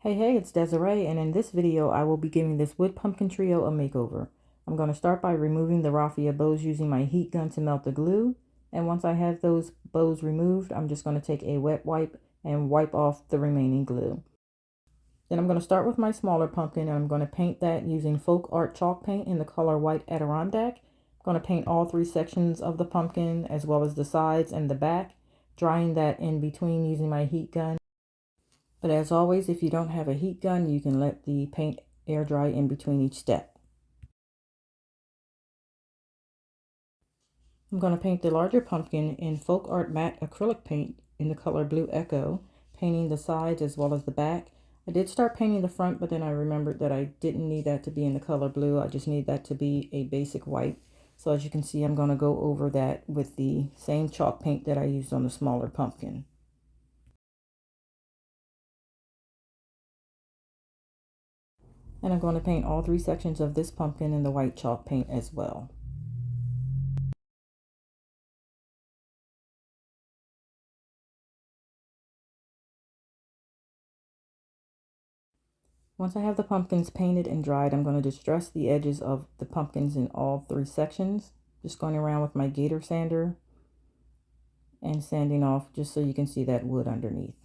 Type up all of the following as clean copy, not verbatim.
Hey, it's Desiree, and in this video I will be giving this wood pumpkin trio a makeover. I'm going to start by removing the raffia bows using my heat gun to melt the glue, and once I have those bows removed, I'm just going to take a wet wipe and wipe off the remaining glue. Then I'm going to start with my smaller pumpkin, and I'm going to paint that using folk art chalk paint in the color White Adirondack. I'm going to paint all three sections of the pumpkin as well as the sides and the back, drying that in between using my heat gun. But as always, if you don't have a heat gun, you can let the paint air dry in between each step. I'm going to paint the larger pumpkin in folk art matte acrylic paint in the color Blue Echo, painting the sides as well as the back. I did start painting the front, but then I remembered that I didn't need that to be in the color blue. I just need that to be a basic white. So as you can see, I'm going to go over that with the same chalk paint that I used on the smaller pumpkin. And I'm going to paint all three sections of this pumpkin in the white chalk paint as well. Once I have the pumpkins painted and dried, I'm going to distress the edges of the pumpkins in all three sections. Just going around with my gator sander and sanding off just so you can see that wood underneath.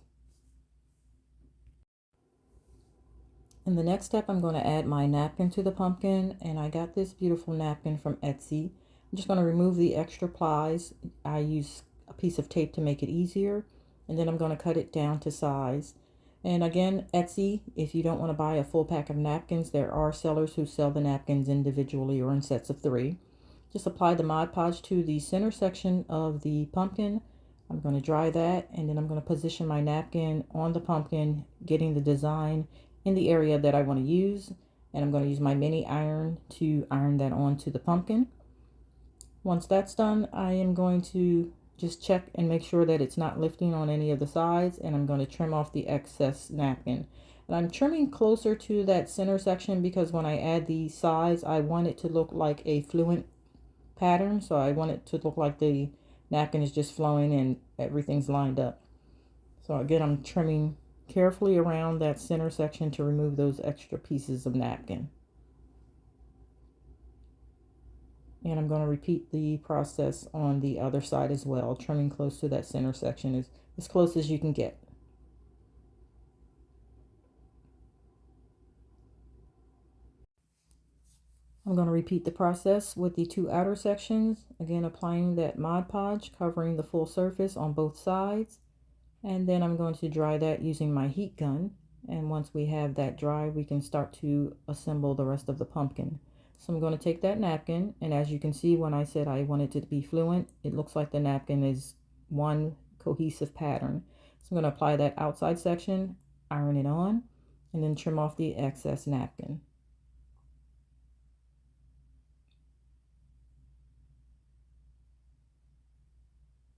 In the next step, I'm going to add my napkin to the pumpkin, and I got this beautiful napkin from Etsy. I'm just going to remove the extra plies. I use a piece of tape to make it easier, and then I'm going to cut it down to size. And again, Etsy, if you don't want to buy a full pack of napkins, there are sellers who sell the napkins individually or in sets of 3. Just apply the Mod Podge to the center section of the pumpkin. I'm going to dry that, and then I'm going to position my napkin on the pumpkin, getting the design in the area that I want to use. And I'm going to use my mini iron to iron that onto the pumpkin. Once that's done, I am going to just check and make sure that it's not lifting on any of the sides, and I'm going to trim off the excess napkin. And I'm trimming closer to that center section because when I add the sides, I want it to look like a fluent pattern. So I want it to look like the napkin is just flowing and everything's lined up. So again, I'm trimming carefully around that center section to remove those extra pieces of napkin. And I'm going to repeat the process on the other side as well, trimming close to that center section as close as you can get. I'm going to repeat the process with the 2 outer sections, again applying that Mod Podge, covering the full surface on both sides. And then I'm going to dry that using my heat gun. And once we have that dry, we can start to assemble the rest of the pumpkin. So I'm going to take that napkin, and as you can see, when I said I wanted it to be fluent, it looks like the napkin is one cohesive pattern. So I'm going to apply that outside section, iron it on, and then trim off the excess napkin.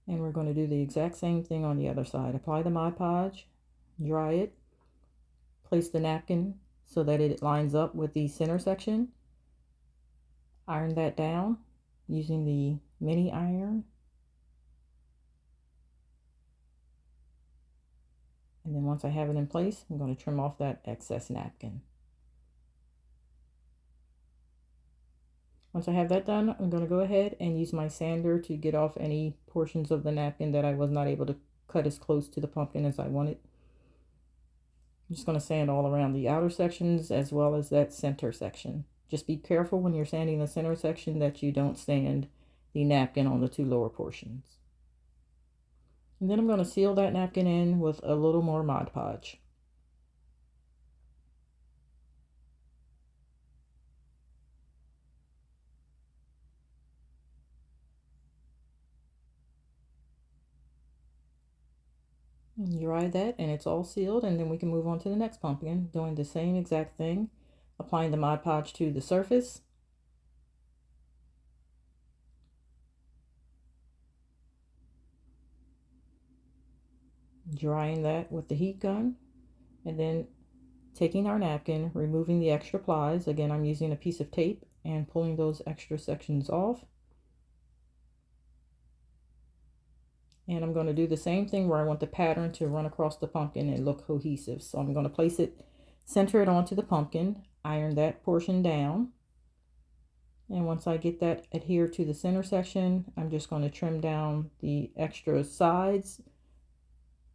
And we're going to do the exact same thing on the other side. Apply the Mod Podge, dry it, place the napkin so that it lines up with the center section. Iron that down using the mini iron. And then once I have it in place, I'm going to trim off that excess napkin. Once I have that done, I'm going to go ahead and use my sander to get off any portions of the napkin that I was not able to cut as close to the pumpkin as I wanted. I'm just going to sand all around the outer sections as well as that center section. Just be careful when you're sanding the center section that you don't sand the napkin on the 2 lower portions. And then I'm going to seal that napkin in with a little more Mod Podge. Dry that and it's all sealed, and then we can move on to the next pumpkin, doing the same exact thing, applying the Mod Podge to the surface. Drying that with the heat gun, and then taking our napkin, removing the extra plies. Again, I'm using a piece of tape and pulling those extra sections off. And I'm going to do the same thing where I want the pattern to run across the pumpkin and look cohesive. So I'm going to place it center it onto the pumpkin, iron that portion down. And once I get that adhered to the center section, I'm just going to trim down the extra sides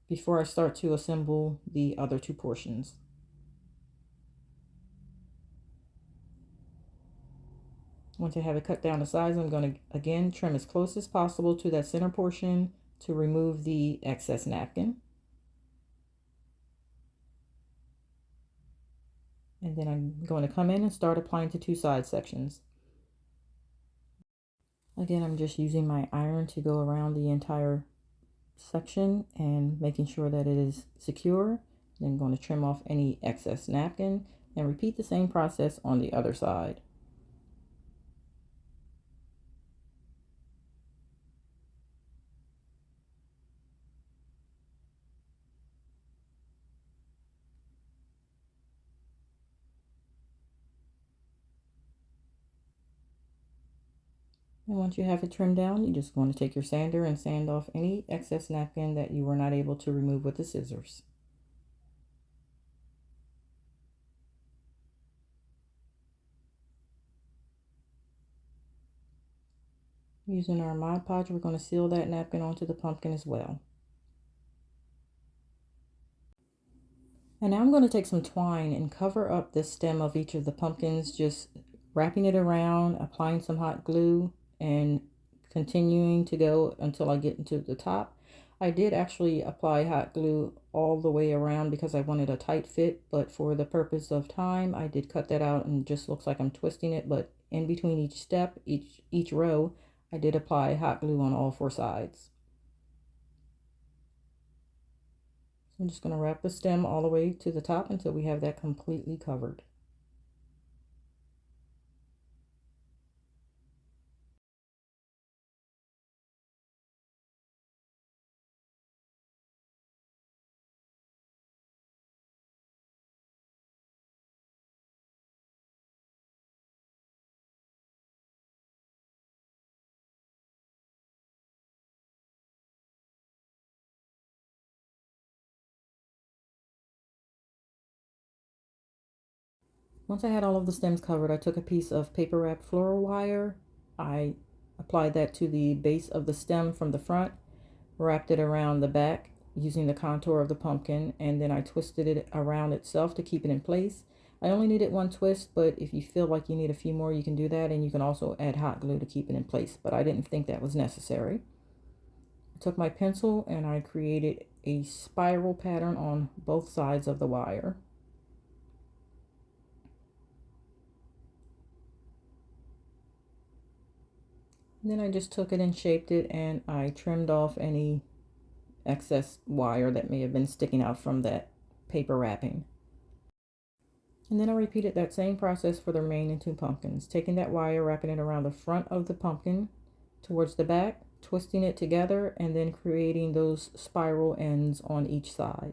before I start to assemble the other two portions. Once I have it cut down to size, I'm going to again trim as close as possible to that center portion to remove the excess napkin. And then I'm going to come in and start applying to two side sections. Again, I'm just using my iron to go around the entire section and making sure that it is secure. Then I'm going to trim off any excess napkin and repeat the same process on the other side. And once you have it trimmed down, you're just going to take your sander and sand off any excess napkin that you were not able to remove with the scissors. Using our Mod Podge, we're going to seal that napkin onto the pumpkin as well. And now I'm going to take some twine and cover up the stem of each of the pumpkins, just wrapping it around, applying some hot glue, and continuing to go until I get into the top. I did actually apply hot glue all the way around because I wanted a tight fit, but for the purpose of time, I did cut that out and it just looks like I'm twisting it, but in between each step, each row, I did apply hot glue on all four sides. I'm just going to wrap the stem all the way to the top until we have that completely covered. Once I had all of the stems covered, I took a piece of paper wrapped floral wire. I applied that to the base of the stem from the front, wrapped it around the back using the contour of the pumpkin, and then I twisted it around itself to keep it in place. I only needed one twist, but if you feel like you need a few more, you can do that, and you can also add hot glue to keep it in place, but I didn't think that was necessary. I took my pencil and I created a spiral pattern on both sides of the wire. Then I just took it and shaped it, and I trimmed off any excess wire that may have been sticking out from that paper wrapping. And then I repeated that same process for the remaining two pumpkins, taking that wire, wrapping it around the front of the pumpkin towards the back, twisting it together, and then creating those spiral ends on each side.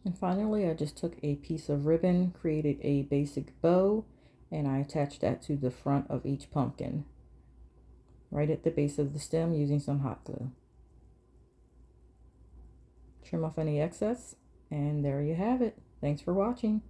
And finally, I just took a piece of ribbon, created a basic bow, and I attached that to the front of each pumpkin, right at the base of the stem using some hot glue. Trim off any excess, and there you have it. Thanks for watching.